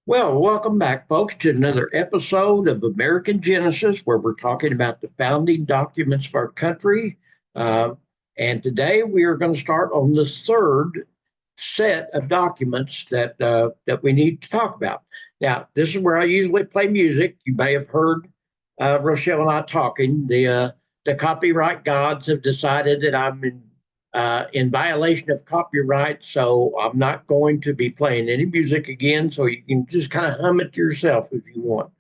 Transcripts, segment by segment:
Well, welcome back, folks, to another episode of American Genesis, where we're talking about the founding documents of our country. Uh, and today we are going to start on the third set of documents that we need to talk about. Now, this is where I usually play music. You may have heard Rochelle and I talking. The copyright gods have decided that I'm in violation of copyright, so I'm not going to be playing any music again. So you can just kind of hum it to yourself if you want.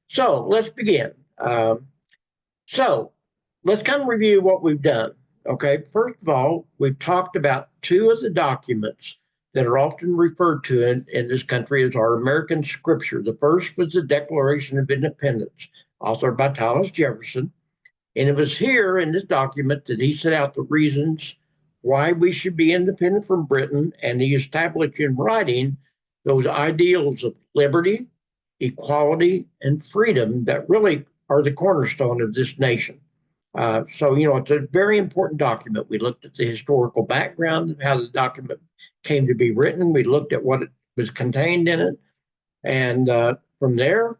So let's begin. So let's kind of review what we've done. Okay, first of all, we've talked about two of the documents that are often referred to in this country as our American scripture. The first was the Declaration of Independence, authored by Thomas Jefferson. And it was here in this document that he set out the reasons why we should be independent from Britain, and he established in writing those ideals of liberty, equality, and freedom that really are the cornerstone of this nation. It's a very important document. We looked at the historical background of how the document came to be written. We looked at what was contained in it. And from there,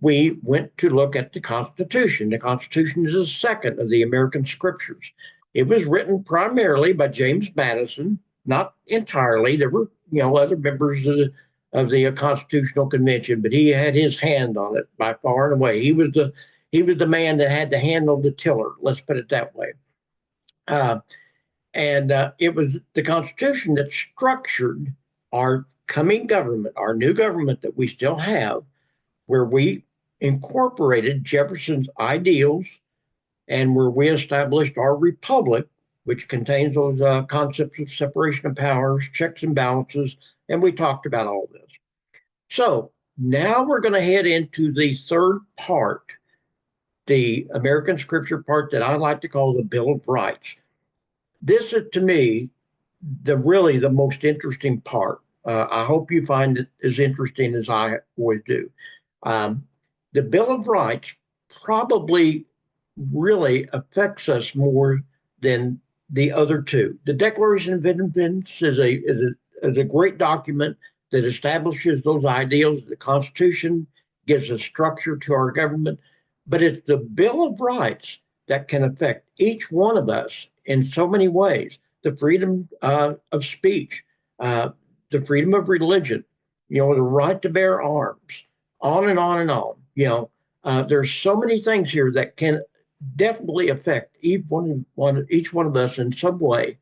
we went to look at the Constitution. The Constitution is the second of the American scriptures. It was written primarily by James Madison, not entirely. There were, other members of the Constitutional Convention, but he had his hand on it by far and away. He was the man that had to handle the tiller. Let's put it that way. Uh, and it was the Constitution that structured our coming government, our new government that we still have, where we incorporated Jefferson's ideals and where we established our republic, which contains those concepts of separation of powers, checks and balances, and we talked about all this. So now we're going to head into the third part, the American scripture part that I like to call the Bill of Rights. This is, to me, the most interesting part. I hope you find it as interesting as I always do. Um, the Bill of Rights probably really affects us more than the other two. The Declaration of Independence is a great document that establishes those ideals. The Constitution gives a structure to our government, but it's the Bill of Rights that can affect each one of us in so many ways. The freedom of speech, uh, the freedom of religion, the right to bear arms, on and on and on. There's so many things here that can definitely affect each one of us in some way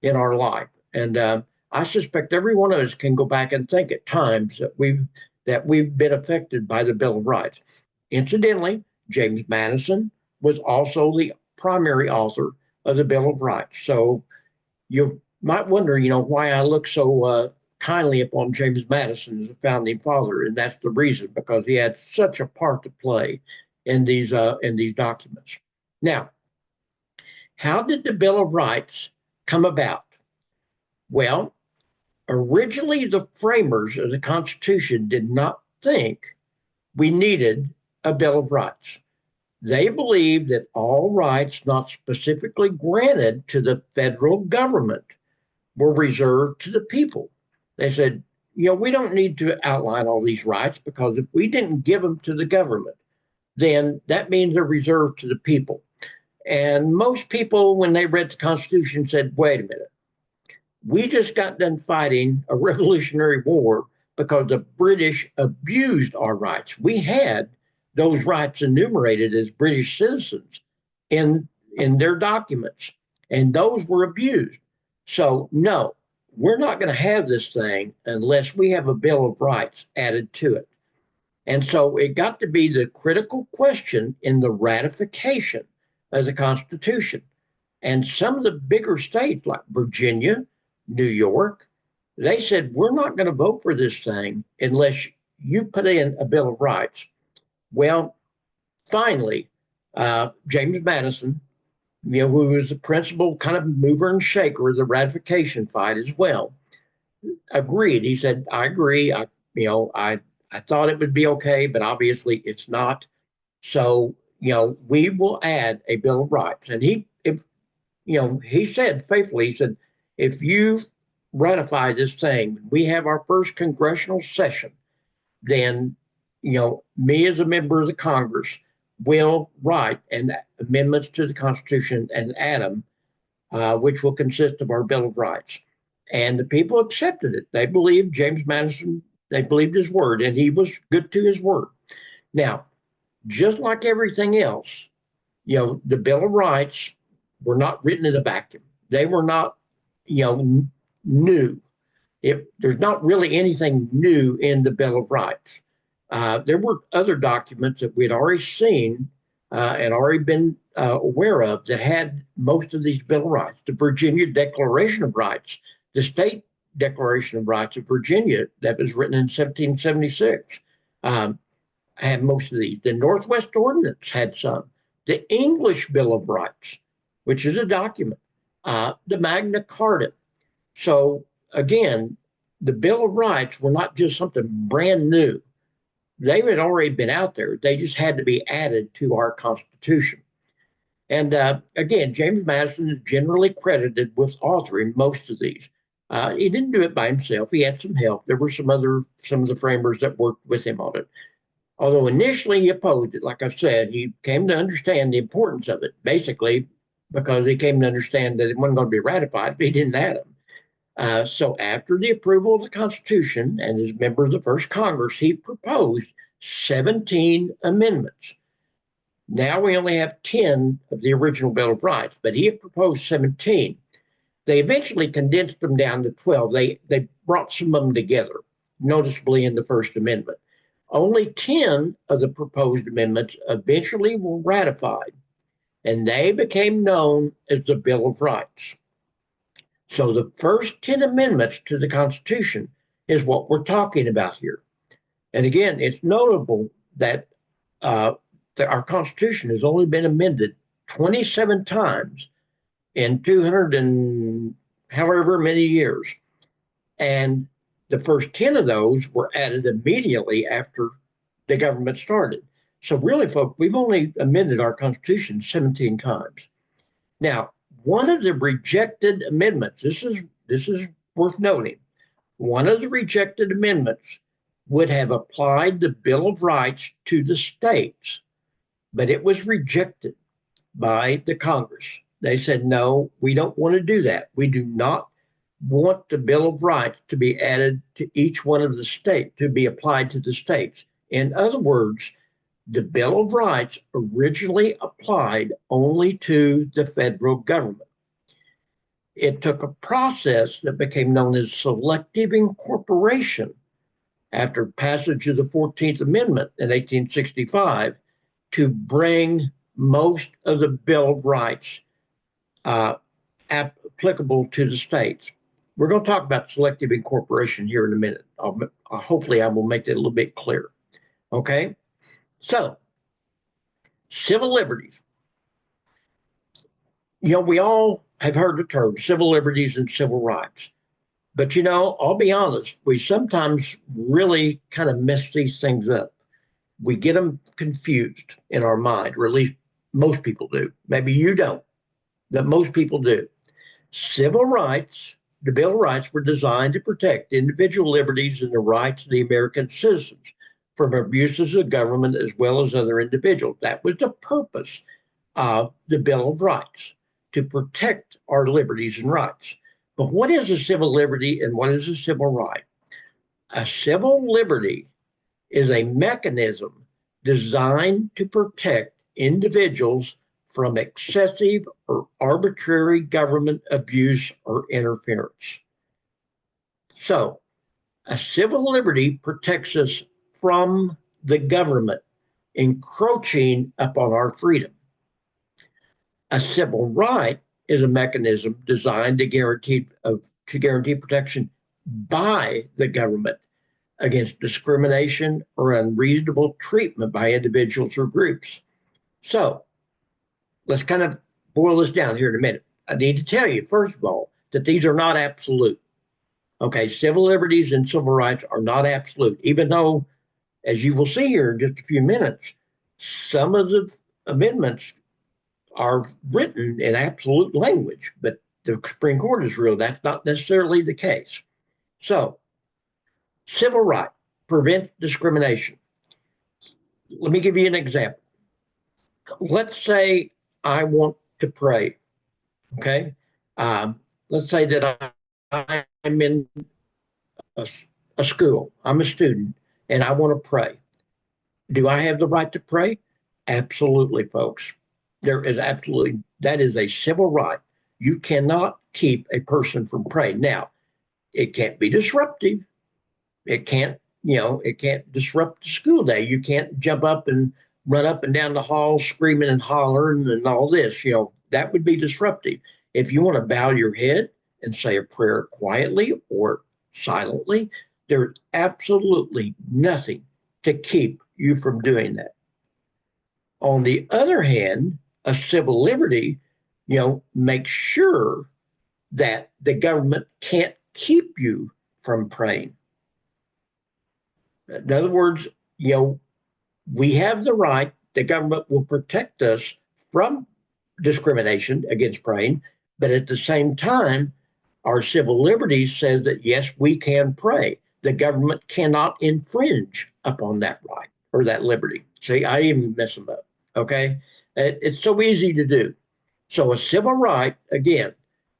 in our life. And I suspect every one of us can go back and think at times that we've been affected by the Bill of Rights. Incidentally, James Madison was also the primary author of the Bill of Rights. So you might wonder, why I look so kindly upon James Madison as a founding father, and that's the reason because he had such a part to play in these documents. Now, how did the Bill of Rights come about? Well, originally the framers of the Constitution did not think we needed a Bill of Rights. They believed that all rights not specifically granted to the federal government were reserved to the people. They said, we don't need to outline all these rights because if we didn't give them to the government, then that means they're reserved to the people. And most people, when they read the Constitution, said, wait a minute, we just got done fighting a Revolutionary War because the British abused our rights. We had those rights enumerated as British citizens in, in their documents, and those were abused. So, no, we're not going to have this thing unless we have a Bill of Rights added to it. And so it got to be the critical question in the ratification of the Constitution. And some of the bigger states like Virginia, New York, they said, we're not going to vote for this thing unless you put in a Bill of Rights. Well, finally, James Madison, who was the principal kind of mover and shaker of the ratification fight as well, agreed. He said, I agree. I thought it would be okay, but obviously it's not. So, we will add a Bill of Rights. And he said faithfully, he said, if you ratify this thing, we have our first congressional session. then, me as a member of the Congress will write an amendments to the Constitution and add them, which will consist of our Bill of Rights. And the people accepted it. They believed James Madison, they believed his word, and he was good to his word. Now, just like everything else, the Bill of Rights were not written in a vacuum. They were not, new. There's not really anything new in the Bill of Rights. There were other documents that we'd already seen and already been aware of that had most of these Bill of Rights. The Virginia Declaration of Rights, the State Declaration of Rights of Virginia that was written in 1776, had most of these. The Northwest Ordinance had some. The English Bill of Rights, which is a document, the Magna Carta. So again, the Bill of Rights were not just something brand new. They had already been out there. They just had to be added to our Constitution. And again, James Madison is generally credited with authoring most of these. He didn't do it by himself. He had some help. There were some of the framers that worked with him on it. Although initially he opposed it, like I said, he came to understand the importance of it, basically because he came to understand that it wasn't going to be ratified if he didn't add them. So after the approval of the Constitution and as member of the first Congress, he proposed 17 amendments. Now we only have 10 of the original Bill of Rights, but he had proposed 17. They eventually condensed them down to 12. They brought some of them together, noticeably in the First Amendment. Only 10 of the proposed amendments eventually were ratified, and they became known as the Bill of Rights. So the first 10 amendments to the Constitution is what we're talking about here. And again, it's notable that our Constitution has only been amended 27 times in 200 and however many years. And the first 10 of those were added immediately after the government started. So really, folks, we've only amended our Constitution 17 times. Now, one of the rejected amendments, this is worth noting, one of the rejected amendments would have applied the Bill of Rights to the states, but it was rejected by the Congress. They said, no, we don't want to do that. We do not want the Bill of Rights to be added to each one of the states, to be applied to the states. In other words, the Bill of Rights originally applied only to the federal government. It took a process that became known as selective incorporation after passage of the 14th Amendment in 1865 to bring most of the Bill of Rights applicable to the states. We're going to talk about selective incorporation here in a minute. Hopefully I will make that a little bit clearer. Okay? So, civil liberties. We all have heard the term civil liberties and civil rights. But, I'll be honest, we sometimes really kind of mess these things up. We get them confused in our mind, or at least most people do. Maybe you don't, but most people do. Civil rights, the Bill of Rights, were designed to protect individual liberties and the rights of the American citizens from abuses of government as well as other individuals. That was the purpose of the Bill of Rights, to protect our liberties and rights. But what is a civil liberty and what is a civil right? A civil liberty is a mechanism designed to protect individuals from excessive or arbitrary government abuse or interference. So, a civil liberty protects us from the government encroaching upon our freedom. A civil right is a mechanism designed to guarantee protection by the government against discrimination or unreasonable treatment by individuals or groups. So let's kind of boil this down here in a minute. I need to tell you, first of all, that these are not absolute. Okay, civil liberties and civil rights are not absolute, even though, as you will see here in just a few minutes, some of the amendments are written in absolute language, but the Supreme Court has ruled that's not necessarily the case. So, civil right. prevent discrimination. Let me give you an example. Let's say I want to pray, okay? Let's say that I'm in a, a school, I'm a student, and I want to pray. Do I have the right to pray? Absolutely, folks. There is absolutely, that is a civil right. You cannot keep a person from praying. Now, it can't be disruptive. It can't, it can't disrupt the school day. You can't jump up and run up and down the hall screaming and hollering and all this. That would be disruptive. If you want to bow your head and say a prayer quietly or silently, there's absolutely nothing to keep you from doing that. On the other hand, a civil liberty, makes sure that the government can't keep you from praying. In other words, we have the right, the government will protect us from discrimination against praying, but at the same time, our civil liberties says that yes, we can pray. The government cannot infringe upon that right or that liberty. See, I even mess them up. Okay. It's so easy to do. So a civil right, again,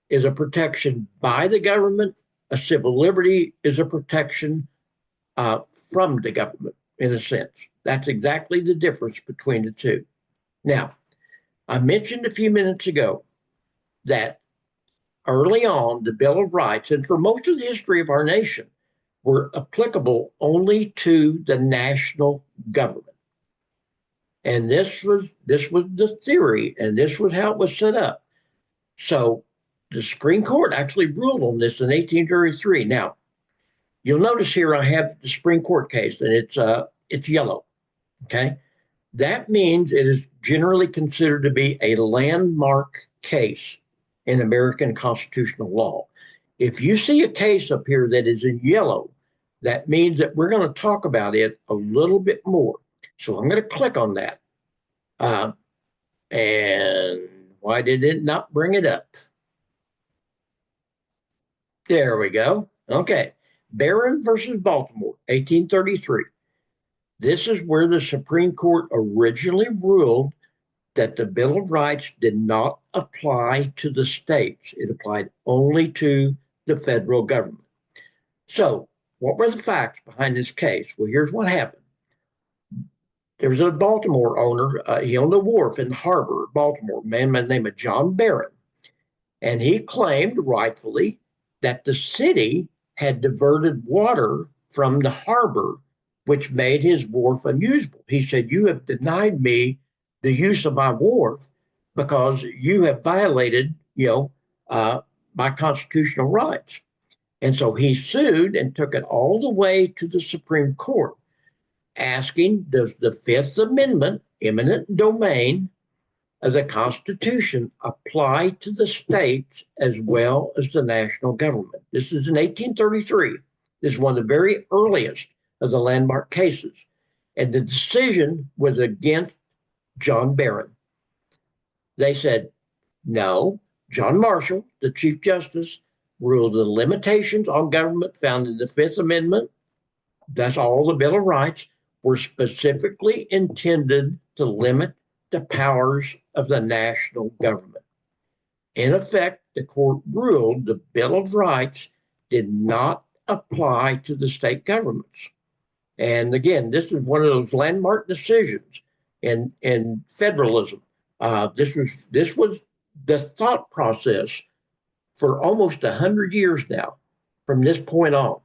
is a protection by the government. A civil liberty is a protection from the government, in a sense. That's exactly the difference between the two. Now, I mentioned a few minutes ago that early on, the Bill of Rights, and for most of the history of our nation, were applicable only to the national government. And this was the theory, and this was how it was set up. So the Supreme Court actually ruled on this in 1833. Now, you'll notice here I have the Supreme Court case, and it's yellow. Okay, that means it is generally considered to be a landmark case in American constitutional law. If you see a case up here that is in yellow, that means that we're going to talk about it a little bit more. So I'm going to click on that. And why did it not bring it up? There we go. Okay. Barron versus Baltimore, 1833. This is where the Supreme Court originally ruled that the Bill of Rights did not apply to the states. It applied only to the federal government. So, what were the facts behind this case? Well, here's what happened. There was a Baltimore owner. He owned a wharf in the harbor of Baltimore, a man by the name of John Barron. And he claimed rightfully that the city had diverted water from the harbor, which made his wharf unusable. He said, "You have denied me the use of my wharf because you have violated, my constitutional rights." And so he sued and took it all the way to the Supreme Court, asking, does the Fifth Amendment, eminent domain of the Constitution, apply to the states as well as the national government? This is in 1833. This is one of the very earliest of the landmark cases. And the decision was against John Barron. They said, no. John Marshall, the Chief Justice, ruled the limitations on government found in the Fifth Amendment, that's all the Bill of Rights, were specifically intended to limit the powers of the national government. In effect, the court ruled the Bill of Rights did not apply to the state governments. And again, this is one of those landmark decisions in federalism. This was the thought process for almost 100 years now. From this point on,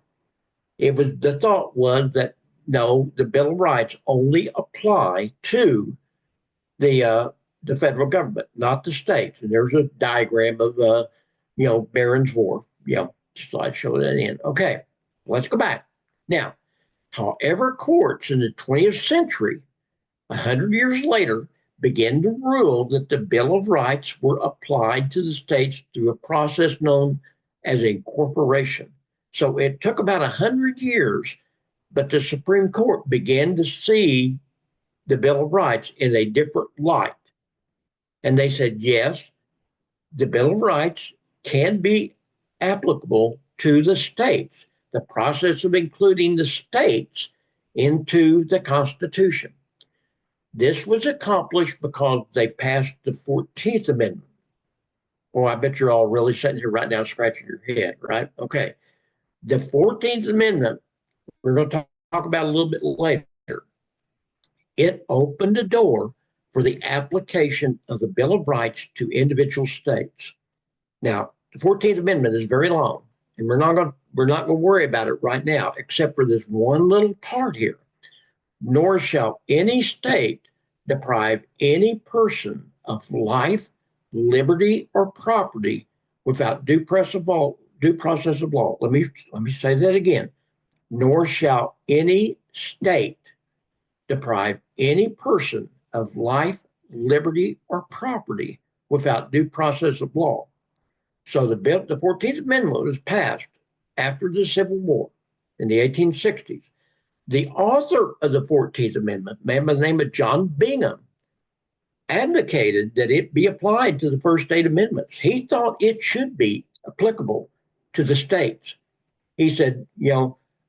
the thought was that no, the Bill of Rights only apply to the federal government, not the states. And there's a diagram of Barron's Wharf. Slide show that in. Okay, let's go back now. However, courts in the 20th century, 100 years later, began to rule that the Bill of Rights were applied to the states through a process known as incorporation. So it took about 100 years, but the Supreme Court began to see the Bill of Rights in a different light. And they said, yes, the Bill of Rights can be applicable to the states. The process of including the states into the Constitution. This was accomplished because they passed the 14th Amendment. Well, I bet you're all really sitting here right now scratching your head, right? Okay. The 14th Amendment, we're going to talk about a little bit later. It opened the door for the application of the Bill of Rights to individual states. Now, the 14th Amendment is very long, and we're not going to worry about it right now, except for this one little part here. Nor shall any state deprive any person of life, liberty, or property without due process of law. Let me say that again. Nor shall any state deprive any person of life, liberty, or property without due process of law. So the 14th Amendment was passed after the Civil War in the 1860s. The author of the 14th Amendment, a man by the name of John Bingham, advocated that it be applied to the first 8 amendments. He thought it should be applicable to the states. He said,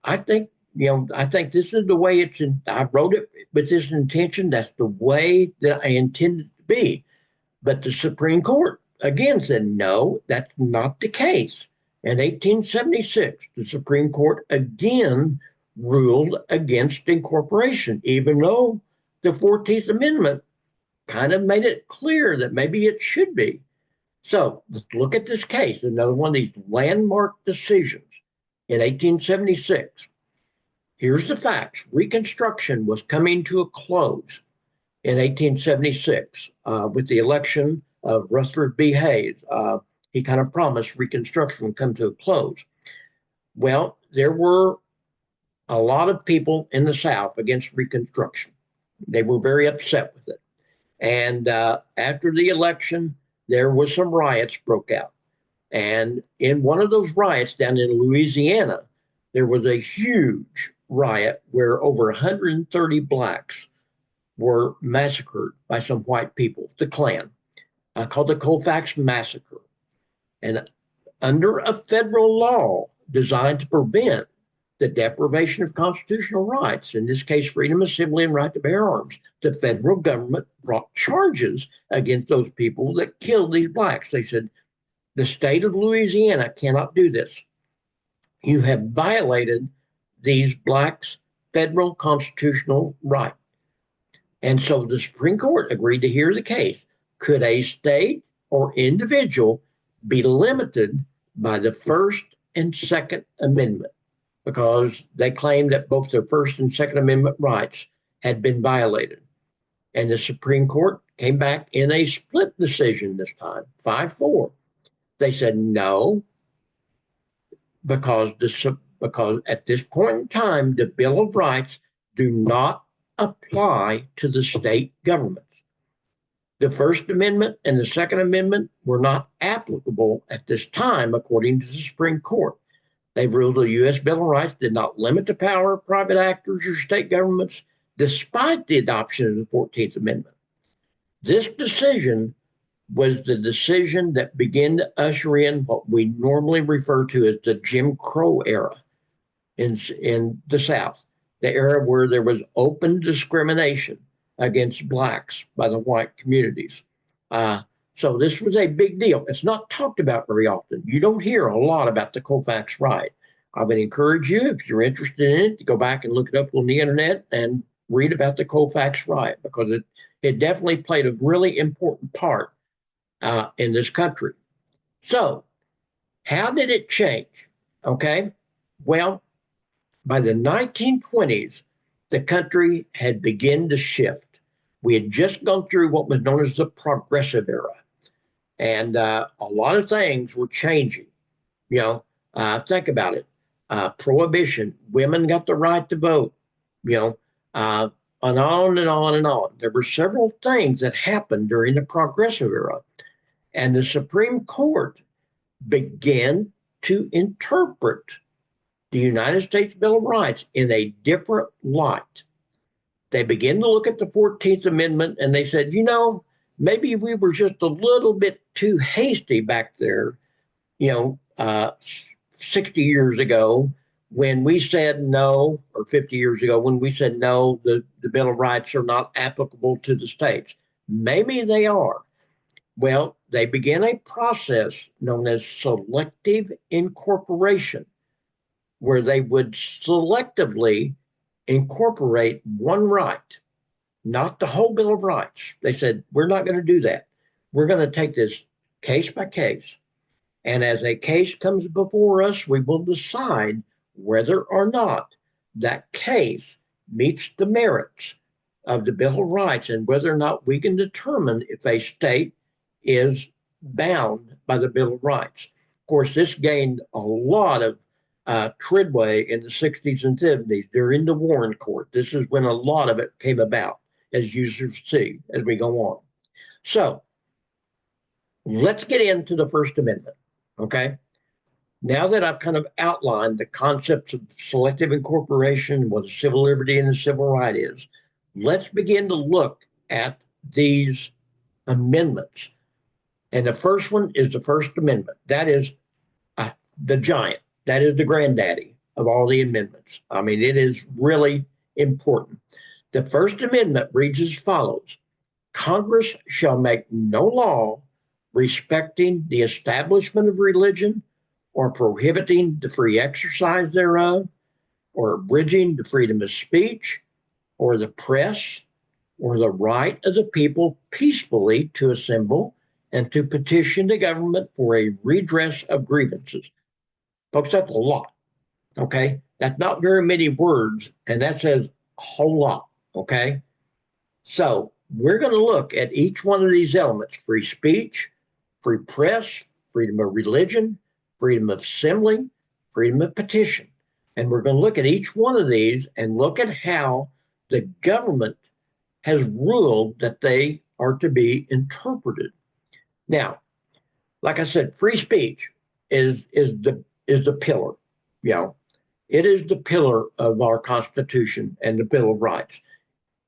I think this is the way I wrote it with this intention. That's the way that I intended it to be. But the Supreme Court again said, no, that's not the case. In 1876, the Supreme Court again ruled against incorporation, even though the 14th Amendment kind of made it clear that maybe it should be. So let's look at this case, another one of these landmark decisions in 1876. Here's the facts. Reconstruction was coming to a close in 1876 with the election of Rutherford B. Hayes. He kind of promised Reconstruction would come to a close. Well, there were a lot of people in the South against Reconstruction. They were very upset with it. And after the election, there was some riots broke out. And in one of those riots down in Louisiana, there was a huge riot where over 130 blacks were massacred by some white people, the Klan, called the Colfax Massacre. And under a federal law designed to prevent the deprivation of constitutional rights, in this case, freedom of assembly and right to bear arms, the federal government brought charges against those people that killed these blacks. They said, the state of Louisiana cannot do this. You have violated these blacks' federal constitutional right. And so the Supreme Court agreed to hear the case. Could a state or individual be limited by the First and Second Amendment? Because they claimed that both their First and Second Amendment rights had been violated. And the Supreme Court came back in a split decision this time, 5-4. They said no, because at this point in time, the Bill of Rights do not apply to the state governments. The First Amendment and the Second Amendment were not applicable at this time, according to the Supreme Court. They ruled the U.S. Bill of Rights did not limit the power of private actors or state governments, despite the adoption of the 14th Amendment. This decision was the decision that began to usher in what we normally refer to as the Jim Crow era in the South, the era where there was open discrimination against blacks by the white communities. So this was a big deal. It's not talked about very often. You don't hear a lot about the Colfax riot. I would encourage you, if you're interested in it, to go back and look it up on the internet and read about the Colfax riot, because it definitely played a really important part in this country. So how did it change? Okay, well, by the 1920s, the country had begun to shift. We had just gone through what was known as the Progressive Era. And a lot of things were changing. Think about it. Prohibition, women got the right to vote, and on and on and on. There were several things that happened during the Progressive Era. And the Supreme Court began to interpret the United States Bill of Rights in a different light. They began to look at the 14th Amendment and they said, maybe we were just a little bit too hasty back there, 60 years ago when we said no, or 50 years ago when we said, no, the Bill of Rights are not applicable to the states. Maybe they are. Well, they began a process known as selective incorporation, where they would selectively incorporate one right, not the whole Bill of Rights. They said, we're not going to do that. We're going to take this case by case. And as a case comes before us, we will decide whether or not that case meets the merits of the Bill of Rights and whether or not we can determine if a state is bound by the Bill of Rights. Of course, this gained a lot of treadway in the 60s and 70s during the Warren Court. This is when a lot of it came about, as you see as we go on. So let's get into the First Amendment, okay? Now that I've kind of outlined the concepts of selective incorporation, what a civil liberty and a civil right is, let's begin to look at these amendments. And the first one is the First Amendment. That is the giant. That is the granddaddy of all the amendments. I mean, it is really important. The First Amendment reads as follows: Congress shall make no law respecting the establishment of religion, or prohibiting the free exercise thereof, or abridging the freedom of speech, or the press, or the right of the people peacefully to assemble and to petition the government for a redress of grievances. Folks, that's a lot, okay? That's not very many words, and that says a whole lot, okay? So we're going to look at each one of these elements: free speech, free press, freedom of religion, freedom of assembly, freedom of petition. And we're going to look at each one of these and look at how the government has ruled that they are to be interpreted. Now, like I said, free speech is the pillar. You know, it is the pillar of our Constitution and the Bill of Rights.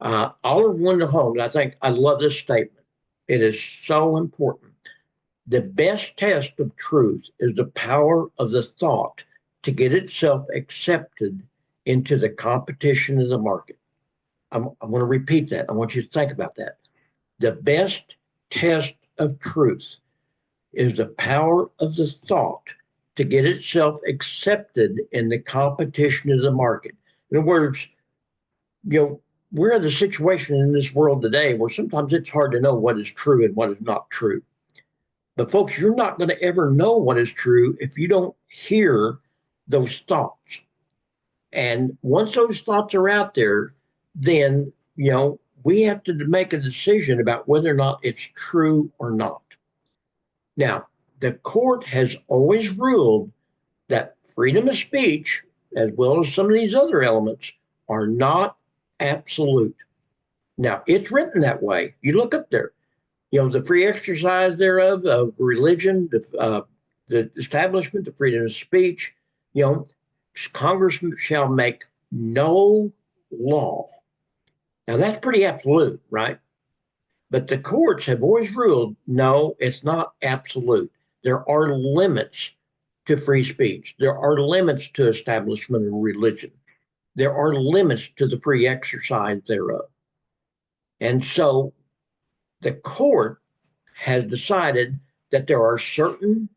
Oliver Wendell Holmes, I love this statement. It is so important. The best test of truth is the power of the thought to get itself accepted into the competition of the market. I want to repeat that. I want you to think about that. The best test of truth is the power of the thought to get itself accepted in the competition of the market. In other words, we're in a situation in this world today where sometimes it's hard to know what is true and what is not true. But folks, you're not going to ever know what is true if you don't hear those thoughts. And once those thoughts are out there, then, we have to make a decision about whether or not it's true or not. Now, the court has always ruled that freedom of speech, as well as some of these other elements, are not absolute. Now, it's written that way. You look up there, the free exercise thereof of religion, the establishment, the freedom of speech, Congress shall make no law. Now, that's pretty absolute, right? But the courts have always ruled, no, it's not absolute. There are limits to free speech. There are limits to establishment of religion. There are limits to the free exercise thereof. And so the court has decided that there are certain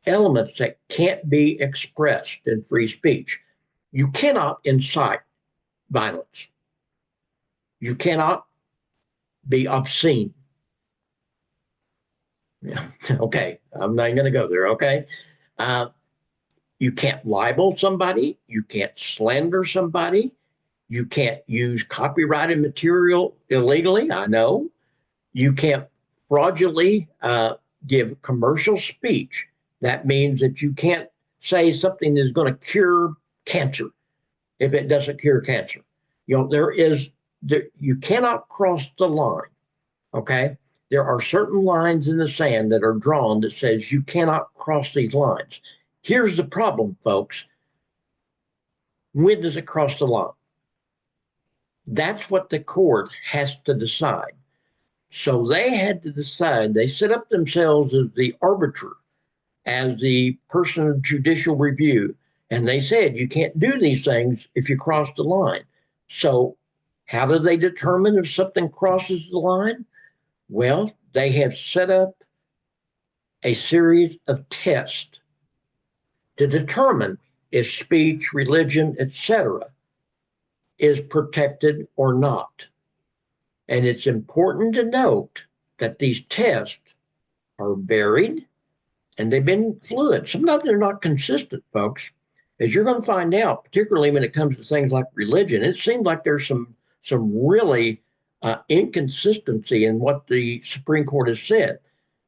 elements that can't be expressed in free speech. You cannot incite violence. You cannot be obscene. Yeah. Okay, I'm not going to go there, okay? You can't libel somebody. You can't slander somebody. You can't use copyrighted material illegally, I know. You can't fraudulently give commercial speech. That means that you can't say something is going to cure cancer if it doesn't cure cancer. You cannot cross the line, okay? There are certain lines in the sand that are drawn that says you cannot cross these lines. Here's the problem, folks. When does it cross the line? That's what the court has to decide. So they had to decide. They set up themselves as the arbiter, as the person of judicial review, And they said you can't do these things if you cross the line. So, how do they determine if something crosses the line? Well, they have set up a series of tests to determine if speech, religion, etc., is protected or not. And it's important to note that these tests are varied and they've been fluid. Sometimes they're not consistent, folks. As you're going to find out, particularly when it comes to things like religion, it seems like there's some really inconsistency in what the Supreme Court has said.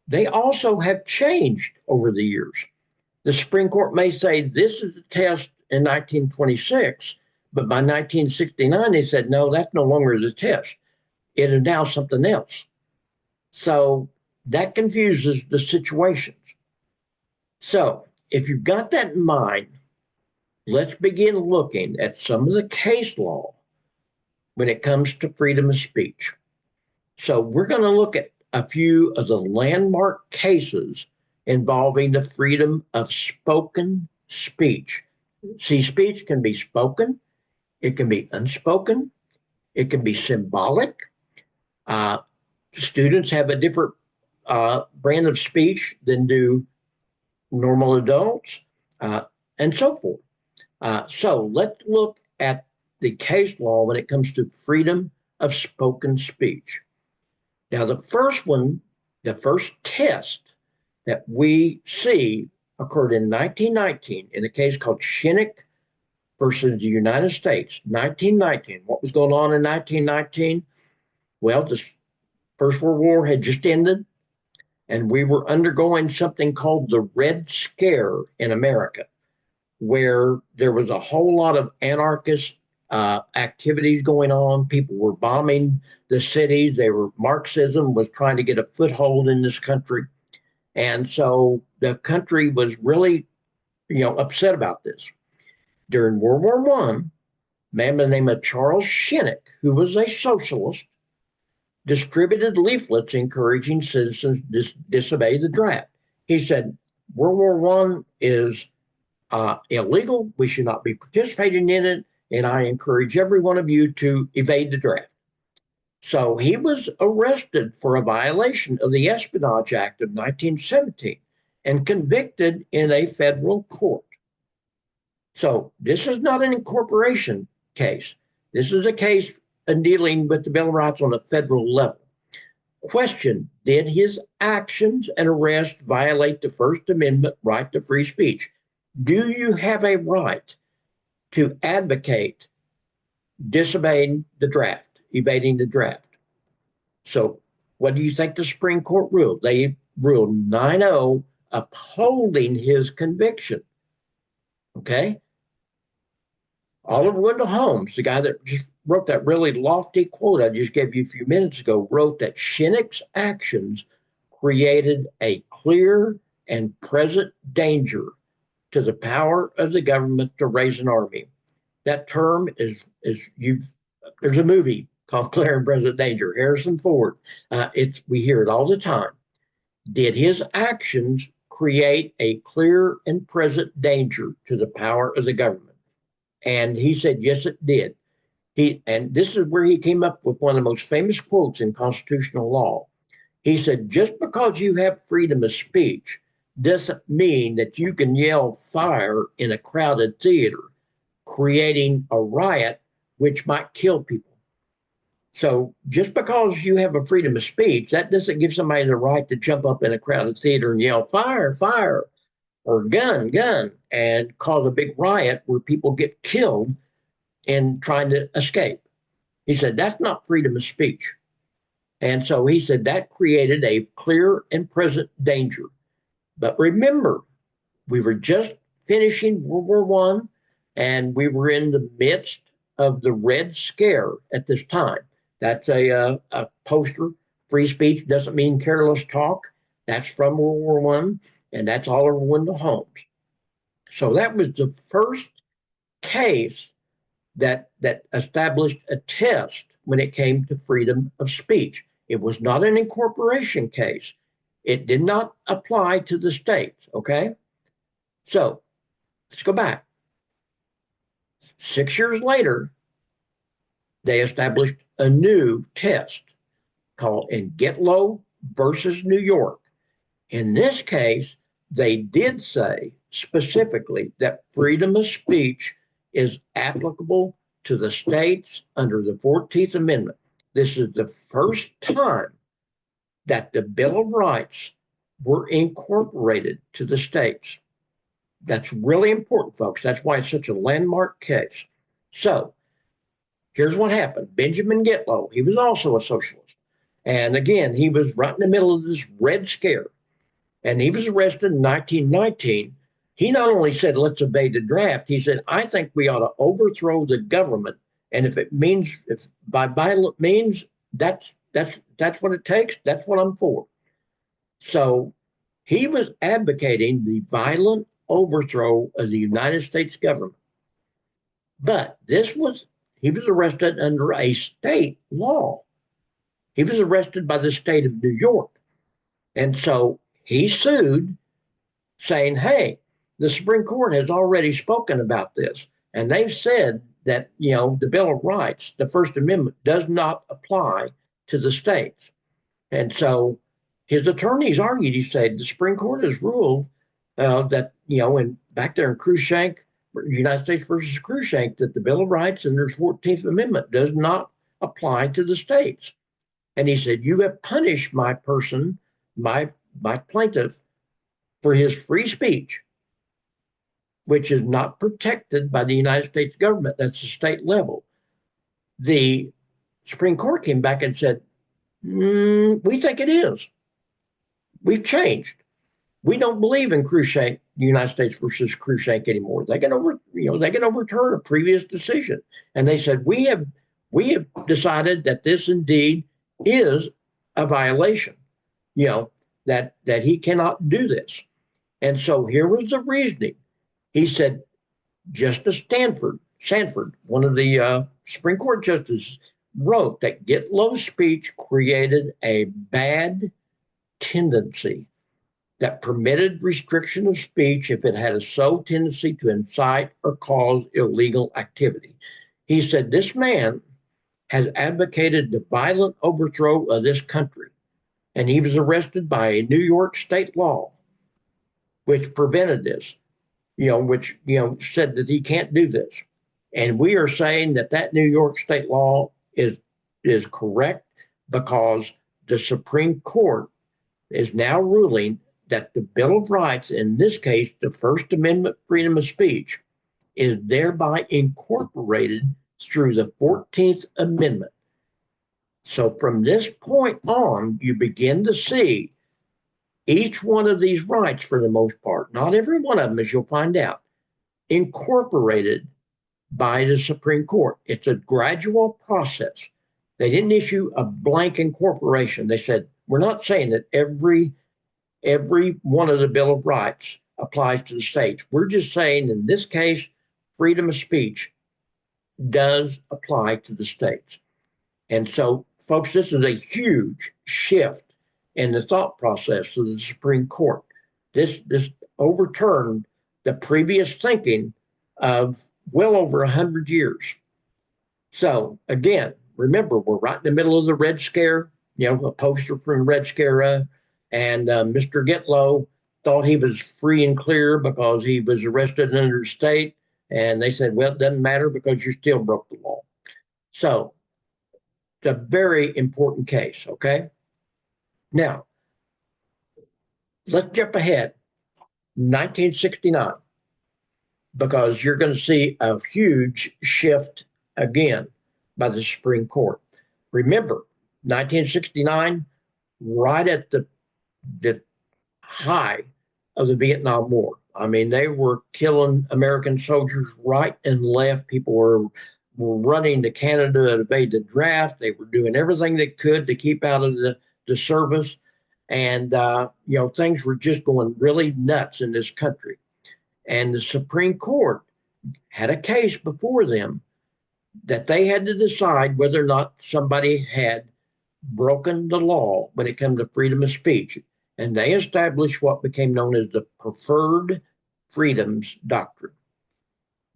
They also have changed over the years. The Supreme Court may say this is the test in 1926, but by 1969 they said no, that's no longer the test. It is now something else. So that confuses the situations. So if you've got that in mind, let's begin looking at some of the case law when it comes to freedom of speech. So we're going to look at a few of the landmark cases involving the freedom of spoken speech. See, speech can be spoken, it can be unspoken, it can be symbolic. Students have a different brand of speech than do normal adults, and so forth. So let's look at the case law when it comes to freedom of spoken speech. Now, the first test that we see occurred in 1919 in a case called Shinnick versus the United States. 1919. What was going on in 1919? Well, the First World War had just ended, and we were undergoing something called the Red Scare in America, where there was a whole lot of anarchist activities going on. People were bombing the cities. Marxism was trying to get a foothold in this country. And so the country was really, upset about this. During World War I, a man by the name of Charles Shinnick, who was a socialist, distributed leaflets encouraging citizens to disobey the draft. He said, World War I is illegal. We should not be participating in it. And I encourage every one of you to evade the draft. So he was arrested for a violation of the Espionage Act of 1917 and convicted in a federal court. So this is not an incorporation case. This is a case dealing with the Bill of Rights on a federal level. Question, did his actions and arrest violate the First Amendment right to free speech? Do you have a right to advocate disobeying the draft, evading the draft? So what do you think the Supreme Court ruled? They ruled 9-0 upholding his conviction. Okay? Oliver Wendell Holmes, the guy that just wrote that really lofty quote I just gave you a few minutes ago, wrote that Shinnick's actions created a clear and present danger to the power of the government to raise an army. That term is there's a movie called Clear and Present Danger, Harrison Ford. We hear it all the time. Did his actions create a clear and present danger to the power of the government? And he said, yes, it did. And this is where he came up with one of the most famous quotes in constitutional law. He said, just because you have freedom of speech doesn't mean that you can yell fire in a crowded theater, creating a riot which might kill people. So just because you have a freedom of speech, that doesn't give somebody the right to jump up in a crowded theater and yell fire, fire, or gun, gun, and cause a big riot where people get killed in trying to escape. He said, that's not freedom of speech. And so he said that created a clear and present danger. But remember, we were just finishing World War I, and we were in the midst of the Red Scare at this time. That's a poster. Free speech doesn't mean careless talk. That's from World War I, and that's Oliver Wendell Holmes. So that was the first case that established a test when it came to freedom of speech. It was not an incorporation case. It did not apply to the states, okay? So let's go back. 6 years later, they established a new test called Engetlo versus New York. In this case, they did say specifically that freedom of speech is applicable to the states under the 14th Amendment. This is the first time that the Bill of Rights were incorporated to the states. That's really important, folks. That's why it's such a landmark case. So here's what happened. Benjamin Gitlow, he was also a socialist. And again, he was right in the middle of this Red Scare. And he was arrested in 1919. He not only said, let's obey the draft, he said, I think we ought to overthrow the government. And if it means, if by violent means, that's what it takes, that's what I'm for. So he was advocating the violent overthrow of the United States government. But he was arrested under a state law. He was arrested by the state of New York. And so he sued saying, hey, the Supreme Court has already spoken about this. And they've said that, the Bill of Rights, the First Amendment, does not apply to the states. And so his attorneys argued, he said, the Supreme Court has ruled that, and back there in Cruikshank, United States versus Cruikshank, that the Bill of Rights and the 14th Amendment does not apply to the states. And he said, you have punished my person, my plaintiff, for his free speech, which is not protected by the United States government. That's the state level. The Supreme Court came back and said, we think it is. We've changed. We don't believe in Cruikshank, United States versus Cruikshank anymore. They can overturn a previous decision. And they said, we have decided that this indeed is a violation, that he cannot do this. And so here was the reasoning. He said, Justice Sanford, one of the Supreme Court justices, wrote that Gitlow's speech created a bad tendency that permitted restriction of speech if it had a sole tendency to incite or cause illegal activity. He said, this man has advocated the violent overthrow of this country, and he was arrested by a New York state law, which prevented this, which said that he can't do this. And we are saying that New York state law is correct because the Supreme Court is now ruling that the Bill of Rights, in this case, the First Amendment freedom of speech, is thereby incorporated through the 14th Amendment. So from this point on, you begin to see each one of these rights, for the most part, not every one of them, as you'll find out, incorporated by the Supreme Court. It's a gradual process. They didn't issue a blank incorporation. They said, we're not saying that every one of the Bill of Rights applies to the states. We're just saying, in this case, freedom of speech does apply to the states. And so, folks, this is a huge shift in the thought process of the Supreme Court. This overturned the previous thinking of well over 100 years. So again, remember, we're right in the middle of the Red Scare, a poster from the Red Scare, and Mr. Gitlow thought he was free and clear because he was arrested under state. And they said, well, it doesn't matter because you still broke the law. So it's a very important case, okay? Now, let's jump ahead. 1969, because you're going to see a huge shift again by the Supreme Court. Remember, 1969, right at the high of the Vietnam War. I mean, they were killing American soldiers right and left. People were running to Canada to evade the draft. They were doing everything they could to keep out of the service. And, things were just going really nuts in this country. And the Supreme Court had a case before them that they had to decide whether or not somebody had broken the law when it came to freedom of speech. And they established what became known as the Preferred Freedoms Doctrine.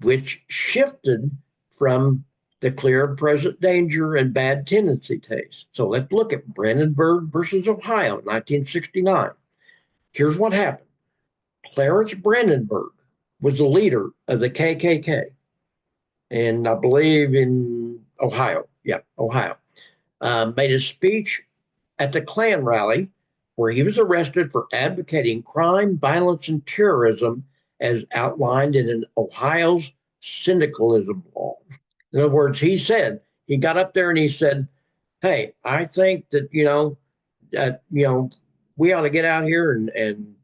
which shifted from the clear present danger and bad tendency case. So let's look at Brandenburg versus Ohio, 1969. Here's what happened. Clarence Brandenburg was the leader of the KKK, and I believe in Ohio. Yeah, Ohio. Made a speech at the Klan rally where he was arrested for advocating crime, violence, and terrorism as outlined in Ohio's syndicalism law. In other words, he got up there and he said, "Hey, I think that we ought to get out here and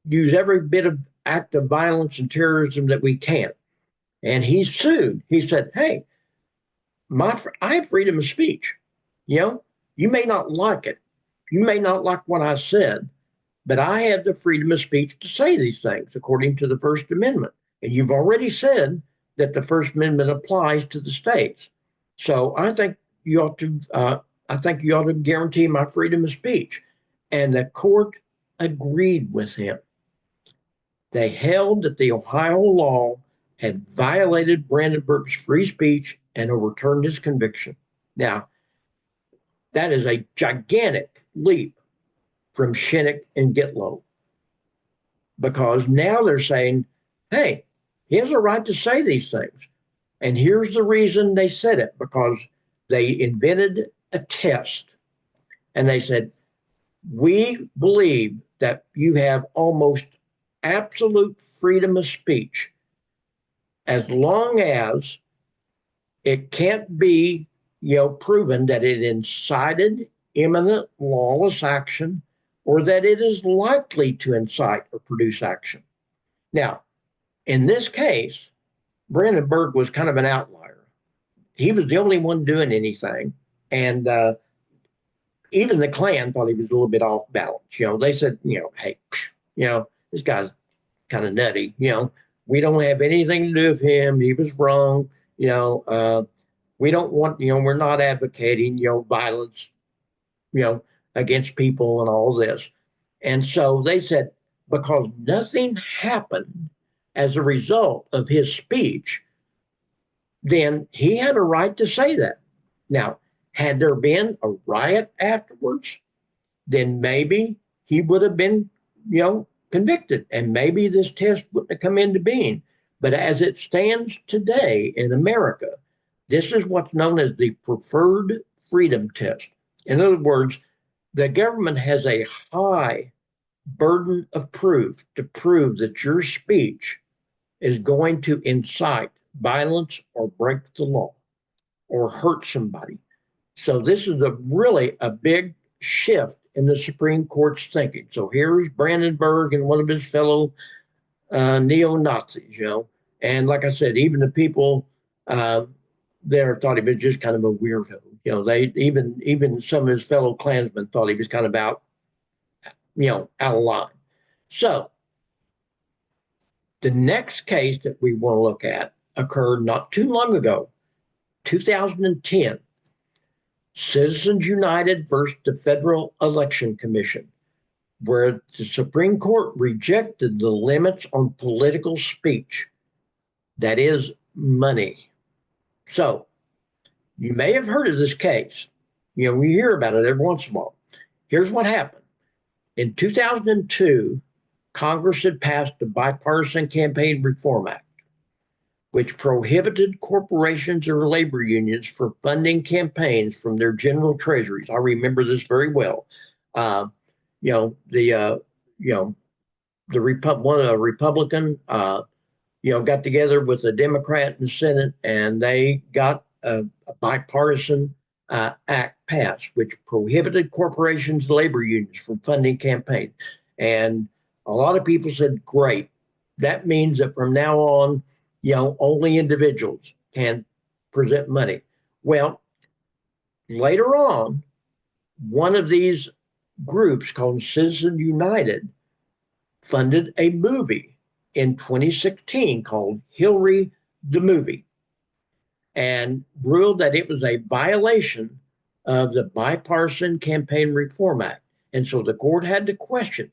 use every bit of act of violence and terrorism that we can." And he sued. He said, "Hey, I have freedom of speech. You know, you may not like it. You may not like what I said, but I have the freedom of speech to say these things according to the First Amendment. And you've already said that the First Amendment applies to the states. So I think you ought to guarantee my freedom of speech." And the court agreed with him. They held that the Ohio law had violated Brandenburg's free speech and overturned his conviction. Now, that is a gigantic leap from Shinnick and Gitlow, because now they're saying, hey, he has a right to say these things. And here's the reason they said it, because they invented a test. And they said, we believe that you have almost absolute freedom of speech as long as it can't be proven that it incited imminent lawless action or that it is likely to incite or produce action. Now, in this case, Brandenburg was kind of an outlier. He was the only one doing anything. And even the Klan thought he was a little bit off balance. They said, hey, this guy's kind of nutty. We don't have anything to do with him. He was wrong. We don't want, we're not advocating, violence, against people and all this. And so they said, because nothing happened as a result of his speech, then he had a right to say that. Now, had there been a riot afterwards, then maybe he would have been, convicted, and maybe this test wouldn't have come into being. But as it stands today in America, this is what's known as the preferred freedom test. In other words, the government has a high burden of proof to prove that your speech is going to incite violence or break the law or hurt somebody. So this is really a big shift in the Supreme Court's thinking. So here's Brandenburg and one of his fellow neo-Nazis, and like I said, even the people there thought he was just kind of a weirdo. They even some of his fellow Klansmen thought he was kind of out of line. So the next case that we want to look at occurred not too long ago, 2010. Citizens United versus the Federal Election Commission, where the Supreme Court rejected the limits on political speech, that is, money. So you may have heard of this case. We hear about it every once in a while. Here's what happened. In 2002, Congress had passed the Bipartisan Campaign Reform Act, which prohibited corporations or labor unions from funding campaigns from their general treasuries. I remember this very well. One of the Republican, got together with a Democrat in the Senate, and they got a bipartisan act passed, which prohibited corporations and labor unions from funding campaigns. And a lot of people said, great. That means that from now on, only individuals can present money. Well, later on, one of these groups called Citizens United funded a movie in 2016 called Hillary the Movie, and ruled that it was a violation of the Bipartisan Campaign Reform Act. And so the court had to question,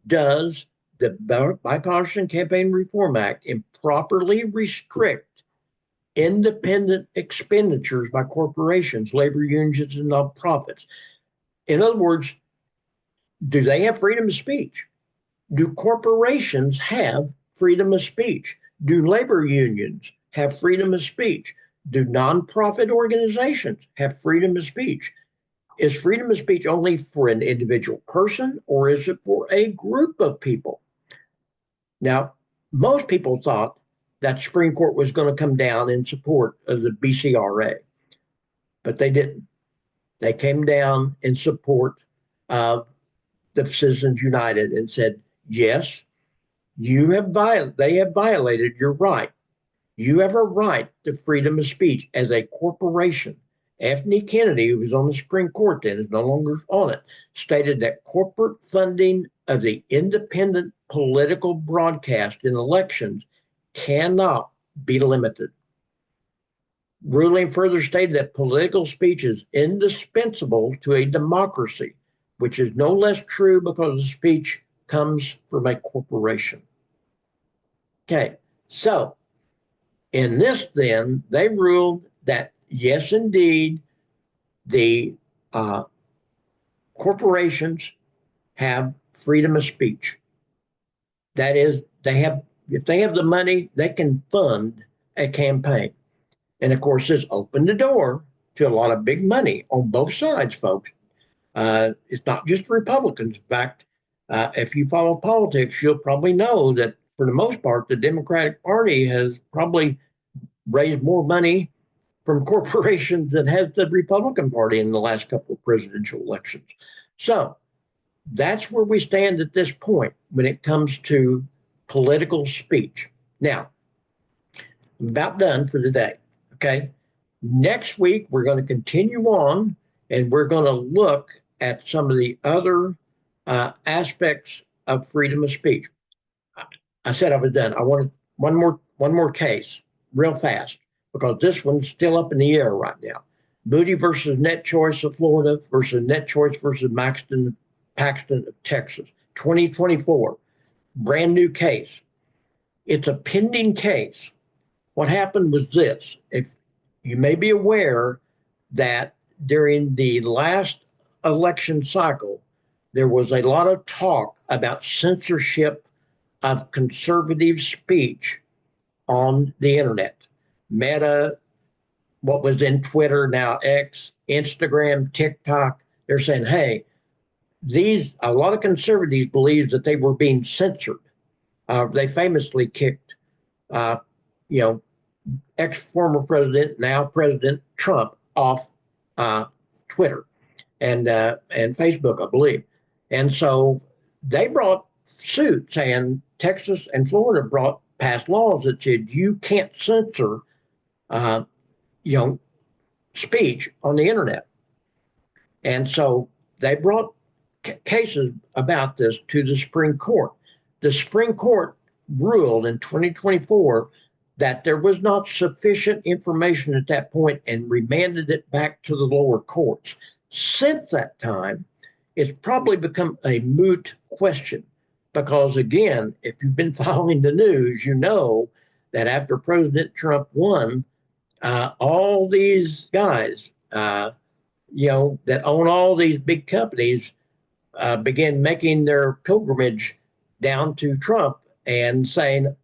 does the Bipartisan Campaign Reform Act improperly restrict independent expenditures by corporations, labor unions, and nonprofits. In other words, do they have freedom of speech? Do corporations have freedom of speech? Do labor unions have freedom of speech? Do nonprofit organizations have freedom of speech? Is freedom of speech only for an individual person, or is it for a group of people? Now, most people thought that Supreme Court was going to come down in support of the BCRA, but they didn't. They came down in support of the Citizens United and said, yes, they have violated your right. You have a right to freedom of speech as a corporation. Anthony Kennedy, who was on the Supreme Court then, is no longer on it, stated that corporate funding of the independent political broadcast in elections cannot be limited. Ruling further stated that political speech is indispensable to a democracy, which is no less true because the speech comes from a corporation. Okay, so in this, then, they ruled that yes, indeed, the corporations have freedom of speech. That is, if they have the money, they can fund a campaign. And of course, this opened the door to a lot of big money on both sides, folks. It's not just Republicans. In fact, if you follow politics, you'll probably know that for the most part, the Democratic Party has probably raised more money from corporations than has the Republican Party in the last couple of presidential elections. So that's where we stand at this point when it comes to political speech. Now, I'm about done for today. Okay. Next week, we're going to continue on and we're going to look at some of the other aspects of freedom of speech. I said I was done. I wanted one more case real fast because this one's still up in the air right now. Moody versus Net Choice of Florida versus Net Choice versus Paxton of Texas, 2024, brand new case. It's a pending case. What happened was this. If you may be aware that during the last election cycle, there was a lot of talk about censorship of conservative speech on the internet. Meta, what was in Twitter, now X, Instagram, TikTok, they're saying, hey, a lot of conservatives believed that they were being censored. They famously kicked, ex-former president, now President Trump, off Twitter and Facebook, I believe. And so they brought suit saying Texas and Florida passed laws that said you can't censor, speech on the internet. And so they brought cases about this to the Supreme Court. The Supreme Court ruled in 2024 that there was not sufficient information at that point and remanded it back to the lower courts. Since that time, it's probably become a moot question because, again, if you've been following the news, you know that after President Trump won, all these guys, that own all these big companies, began making their pilgrimage down to Trump and saying,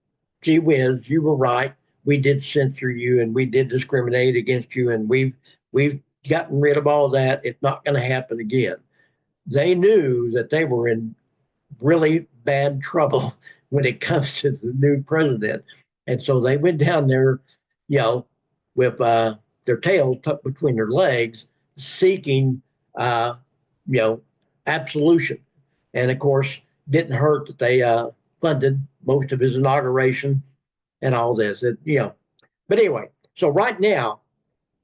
gee whiz, you were right. We did censor you and we did discriminate against you. And we've gotten rid of all that. It's not going to happen again. They knew that they were in really bad trouble when it comes to the new president. And so they went down there, with their tails tucked between their legs, seeking, absolution. And of course, didn't hurt that they funded most of his inauguration and all this. But anyway, so right now,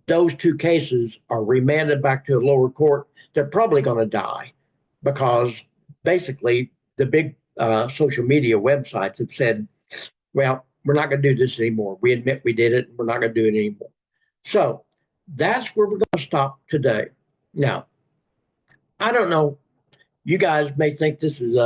those two cases are remanded back to the lower court. They're probably going to die because basically the big social media websites have said, well, we're not going to do this anymore. We admit we did it. We're not going to do it anymore. So that's where we're going to stop today. Now, I don't know. You guys may think this is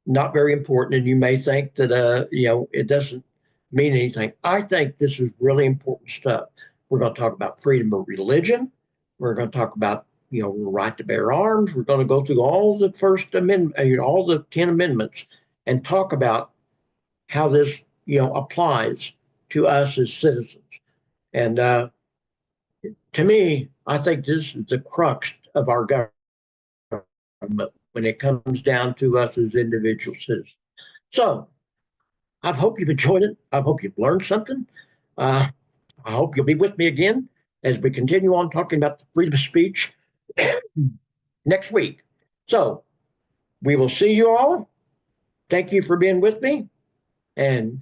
not very important, and you may think that it doesn't mean anything. I think this is really important stuff. We're going to talk about freedom of religion. We're going to talk about the right to bear arms. We're going to go through all the First Amendment, all the 10 amendments, and talk about how this applies to us as citizens. And to me, I think this is the crux of our government when it comes down to us as individual citizens. So I hope you've enjoyed it. I hope you've learned something. Uh, I hope you'll be with me again as we continue on talking about the freedom of speech next week. So we will see you all. Thank you for being with me. And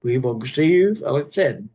we will see you, like I said,